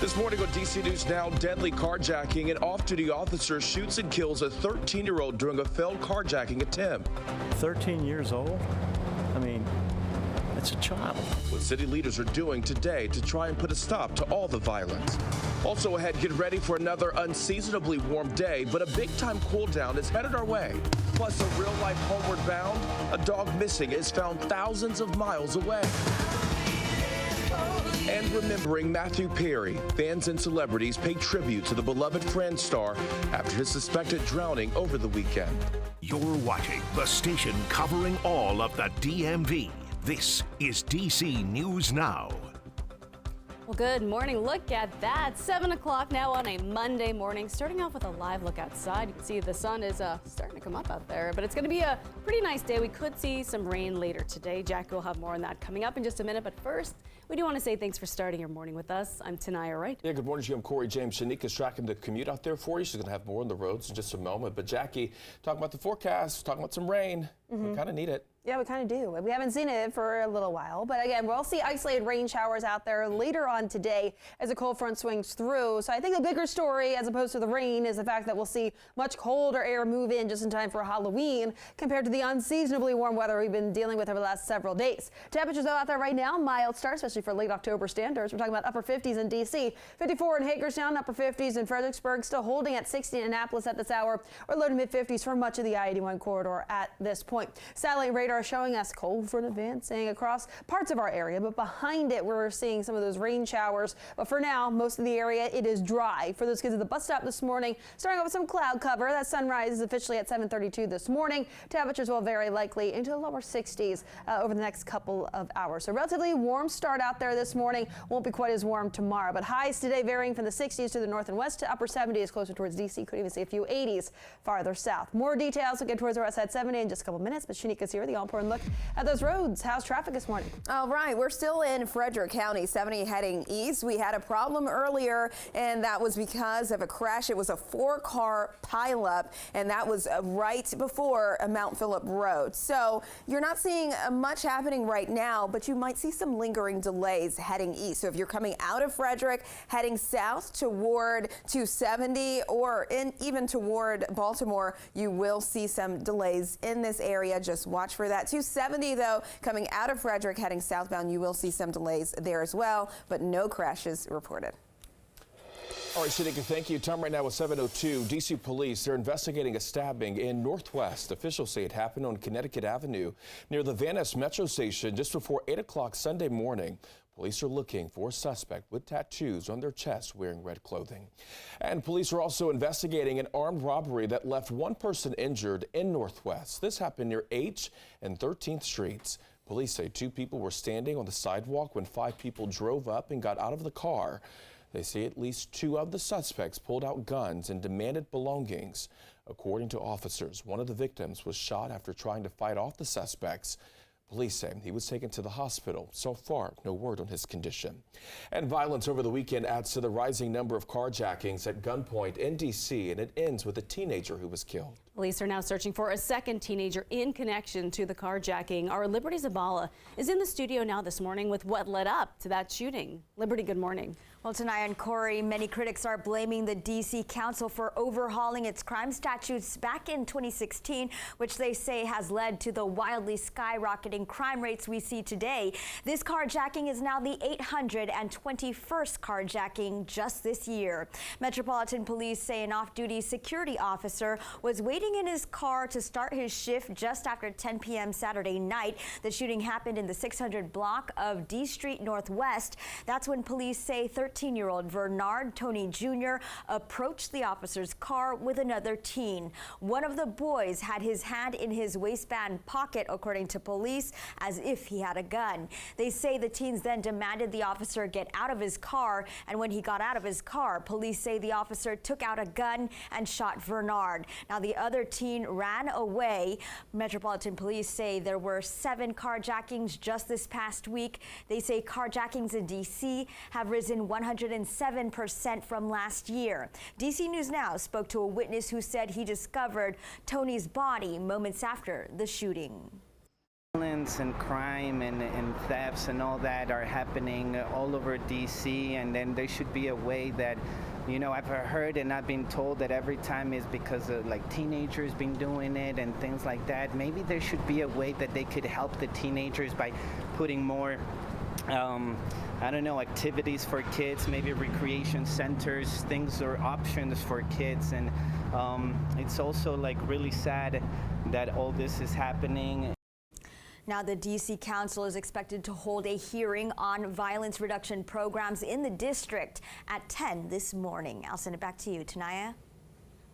This morning on DC News Now, deadly carjacking. An off-duty officer shoots and kills a 13-year-old during a failed carjacking attempt. 13 years old? I mean, it's a child. What city leaders are doing today to try and put a stop to all the violence. Also ahead, get ready for another unseasonably warm day, but a big-time cool down is headed our way. Plus, a real-life homeward bound, a dog missing is found thousands of miles away. And remembering Matthew Perry, fans and celebrities pay tribute to the beloved Friends star after his suspected drowning over the weekend. You're watching the station covering all of the DMV. This is DC News Now. Well, good morning. Look at that. 7 o'clock now on a Monday morning. Starting off with a live look outside. You can see the sun is starting to come up out there, but it's going to be a pretty nice day. We could see some rain later today. Jackie will have more on that coming up in just a minute, but first, we do want to say thanks for starting your morning with us. I'm Tanaya Wright. Yeah, good morning to you. I'm Corey James. Shanika's tracking the commute out there for you. She's going to have more on the roads in just a moment. But Jackie, talking about the forecast, talking about some rain. We kind of need it. Yeah, we kind of do. We haven't seen it for a little while. But again, we'll see isolated rain showers out there later on today as a cold front swings through. So I think the bigger story, as opposed to the rain, is the fact that we'll see much colder air move in just in time for Halloween compared to the unseasonably warm weather we've been dealing with over the last several days. Temperatures though out there right now, mild start, especially for late October standards. We're talking about upper 50s in D.C., 54 in Hagerstown, upper 50s in Fredericksburg, still holding at 60 in Annapolis at this hour, or low to mid 50s for much of the I-81 corridor at this point. Satellite radar showing us cold front advancing across parts of our area, but behind it we're seeing some of those rain showers. But for now, most of the area, it is dry. For those kids at the bus stop this morning, starting off with some cloud cover. That sunrise is officially at 7:32 this morning. Temperatures will vary likely into the lower 60s over the next couple of hours. So relatively warm start out there this morning. Won't be quite as warm tomorrow, but highs today varying from the 60s to the north and west to upper 70s closer towards D.C. Could even see a few 80s farther south. More details will get towards our west side 70 in just a couple minutes, but Shanika's here with the all-important look at those roads. How's traffic this morning? All right, we're still in Frederick County, 70 heading east. We had a problem earlier, and that was because of a crash. It was a 4-car pileup, and that was right before Mount Phillip Road. So you're not seeing much happening right now, but you might see some lingering delays heading east. So if you're coming out of Frederick, heading south toward 270 or even toward Baltimore, you will see some delays in this area. Just watch for that. 270, though, coming out of Frederick, heading southbound, you will see some delays there as well, but no crashes reported. All right, Shanika, thank you. Time right now is 7:02. D.C. police, they're investigating a stabbing in Northwest. Officials say it happened on Connecticut Avenue near the Van Ness Metro Station just before 8 o'clock Sunday morning. Police are looking for a suspect with tattoos on their chest wearing red clothing. And police are also investigating an armed robbery that left one person injured in Northwest. This happened near H and 13th Streets. Police say 2 people were standing on the sidewalk when 5 people drove up and got out of the car. They say at least 2 of the suspects pulled out guns and demanded belongings. According to officers, one of the victims was shot after trying to fight off the suspects. Police say he was taken to the hospital. So far, no word on his condition. And violence over the weekend adds to the rising number of carjackings at gunpoint in D.C., and it ends with a teenager who was killed. Police are now searching for a second teenager in connection to the carjacking. Our Liberty Zabala is in the studio now this morning with what led up to that shooting. Liberty, good morning. Well, tonight and Corey, many critics are blaming the D.C. Council for overhauling its crime statutes back in 2016, which they say has led to the wildly skyrocketing crime rates we see today. This carjacking is now the 821st carjacking just this year. Metropolitan Police say an off-duty security officer was waiting in his car to start his shift just after 10 p.m. Saturday night. The shooting happened in the 600 block of D Street Northwest. That's when police say 13-year-old Bernard Tony Jr. approached the officer's car with another teen. One of the boys had his hand in his waistband pocket, according to police, as if he had a gun. They say the teens then demanded the officer get out of his car, and when he got out of his car, police say the officer took out a gun and shot Bernard. Now, the other teen ran away. Metropolitan Police say there were 7 carjackings just this past week. They say carjackings in D.C. have risen 107% from last year. DC News Now spoke to a witness who said he discovered Tony's body moments after the shooting. Violence and crime and thefts and all that are happening all over DC, and then there should be a way that, you know, I've heard and I've been told that every time is because of like teenagers been doing it and things like that. Maybe there should be a way that they could help the teenagers by putting more I don't know, activities for kids, maybe recreation centers, things or options for kids. And it's also like really sad that all this is happening. Now, the D.C. Council is expected to hold a hearing on violence reduction programs in the district at 10 this morning. I'll send it back to you, Tanaya.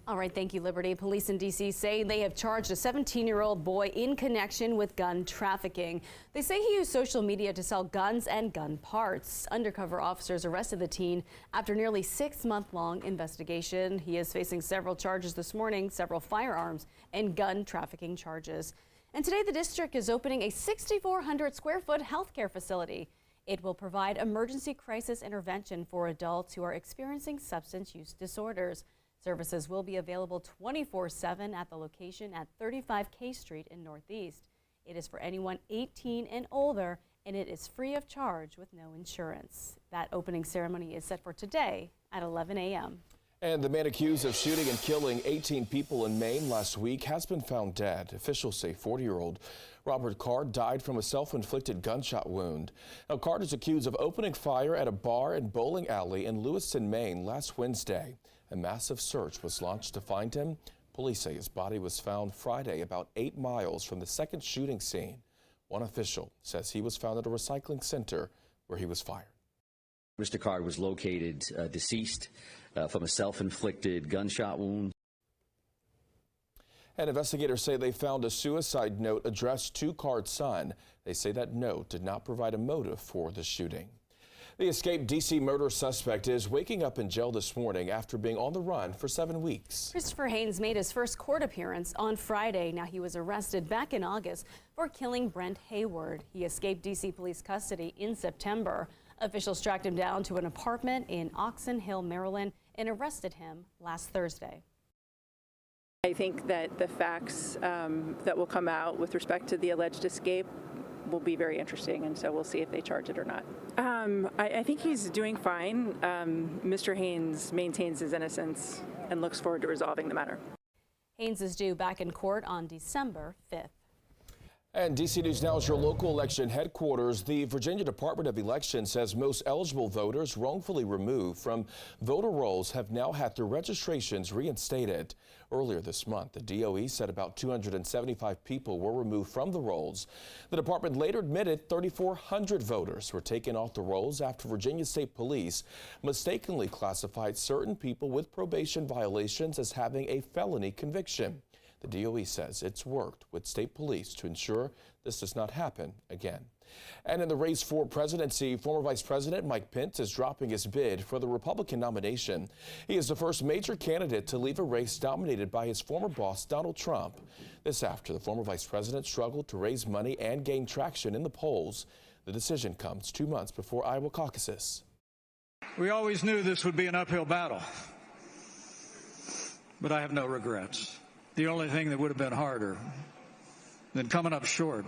All right, thank you, Liberty. Police in D.C. say they have charged a 17-year-old boy in connection with gun trafficking. They say he used social media to sell guns and gun parts. Undercover officers arrested the teen after nearly 6-month-long investigation. He is facing several charges this morning, several firearms and gun trafficking charges. And today the district is opening a 6,400 square foot healthcare facility. It will provide emergency crisis intervention for adults who are experiencing substance use disorders. Services will be available 24/7 at the location at 35 K Street in Northeast. It is for anyone 18 and older, and it is free of charge with no insurance. That opening ceremony is set for today at 11 a.m. And the man accused of shooting and killing 18 people in Maine last week has been found dead. Officials say 40-year-old Robert Card died from a self-inflicted gunshot wound. Now, Card is accused of opening fire at a bar and bowling alley in Lewiston, Maine last Wednesday. A massive search was launched to find him. Police say his body was found Friday about 8 miles from the second shooting scene. One official says he was found at a recycling center where he was fired. Mr. Card was located deceased from a self-inflicted gunshot wound. And investigators say they found a suicide note addressed to Card's son. They say that note did not provide a motive for the shooting. The escaped D.C. murder suspect is waking up in jail this morning after being on the run for 7 weeks. Christopher Haynes made his first court appearance on Friday. Now, he was arrested back in August for killing Brent Hayward. He escaped D.C. police custody in September. Officials tracked him down to an apartment in Oxon Hill, Maryland, and arrested him last Thursday. I think that the facts that will come out with respect to the alleged escape will be very interesting, and so we'll see if they charge it or not. I think he's doing fine. Mr. Haynes maintains his innocence and looks forward to resolving the matter. Haynes is due back in court on December 5th. And DC News Now is your local election headquarters. The Virginia Department of Elections says most eligible voters wrongfully removed from voter rolls have now had their registrations reinstated. Earlier this month, the DOE said about 275 people were removed from the rolls. The department later admitted 3,400 voters were taken off the rolls after Virginia State Police mistakenly classified certain people with probation violations as having a felony conviction. The DOE says it's worked with state police to ensure this does not happen again. And in the race for presidency, former Vice President Mike Pence is dropping his bid for the Republican nomination. He is the first major candidate to leave a race dominated by his former boss, Donald Trump. This after the former vice president struggled to raise money and gain traction in the polls. The decision comes 2 months before Iowa caucuses. We always knew this would be an uphill battle, but I have no regrets. The only thing that would have been harder than coming up short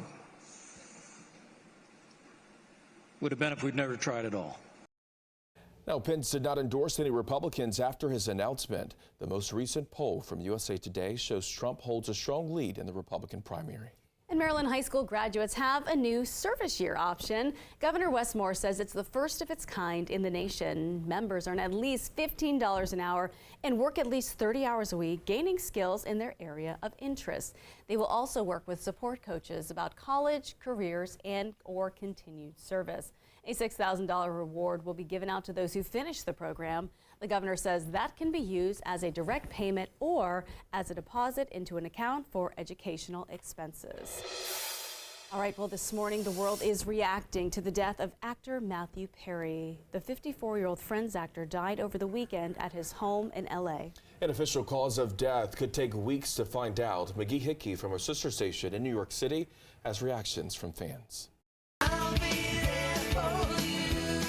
would have been if we'd never tried at all. Now, Pence did not endorse any Republicans after his announcement. The most recent poll from USA Today shows Trump holds a strong lead in the Republican primary. And Maryland high school graduates have a new service year option. Governor Wes Moore says it's the first of its kind in the nation. Members earn at least $15 an hour and work at least 30 hours a week, gaining skills in their area of interest. They will also work with support coaches about college, careers, and/or continued service. A $6,000 reward will be given out to those who finish the program. The governor says that can be used as a direct payment or as a deposit into an account for educational expenses. All right, well, this morning the world is reacting to the death of actor Matthew Perry. The 54-year-old Friends actor died over the weekend at his home in L.A. An official cause of death could take weeks to find out. McGee Hickey from our sister station in New York City has reactions from fans.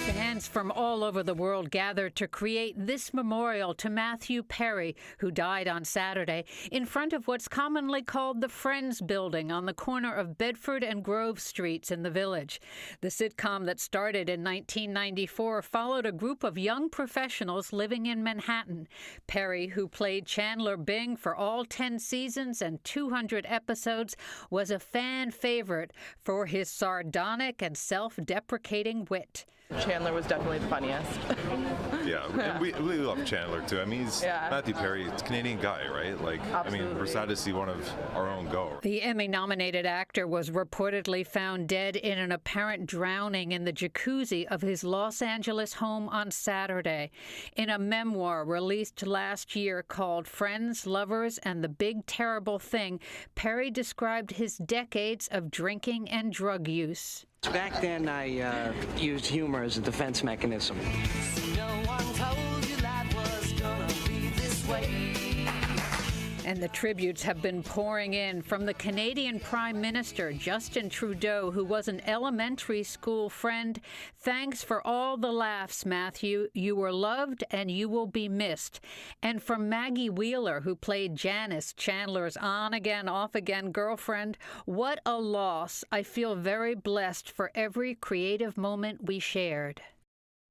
Fan Fans from all over the world gathered to create this memorial to Matthew Perry, who died on Saturday, in front of what's commonly called the Friends Building on the corner of Bedford and Grove Streets in the Village. The sitcom that started in 1994 followed a group of young professionals living in Manhattan. Perry, who played Chandler Bing for all 10 seasons and 200 episodes, was a fan favorite for his sardonic and self-deprecating wit. Chandler was definitely the funniest. Yeah, and we love Chandler too. I mean, he's Matthew Perry, it's a Canadian guy, right? Like, absolutely. I mean, we're sad to see one of our own go. The Emmy-nominated actor was reportedly found dead in an apparent drowning in the jacuzzi of his Los Angeles home on Saturday. In a memoir released last year called Friends, Lovers, and the Big Terrible Thing, Perry described his decades of drinking and drug use. Back then, I used humor as a defense mechanism. No one told you life was gonna be this way. And the tributes have been pouring in from the Canadian Prime Minister, Justin Trudeau, who was an elementary school friend. Thanks for all the laughs, Matthew. You were loved and you will be missed. And from Maggie Wheeler, who played Janice, Chandler's on-again, off-again girlfriend, what a loss. I feel very blessed for every creative moment we shared.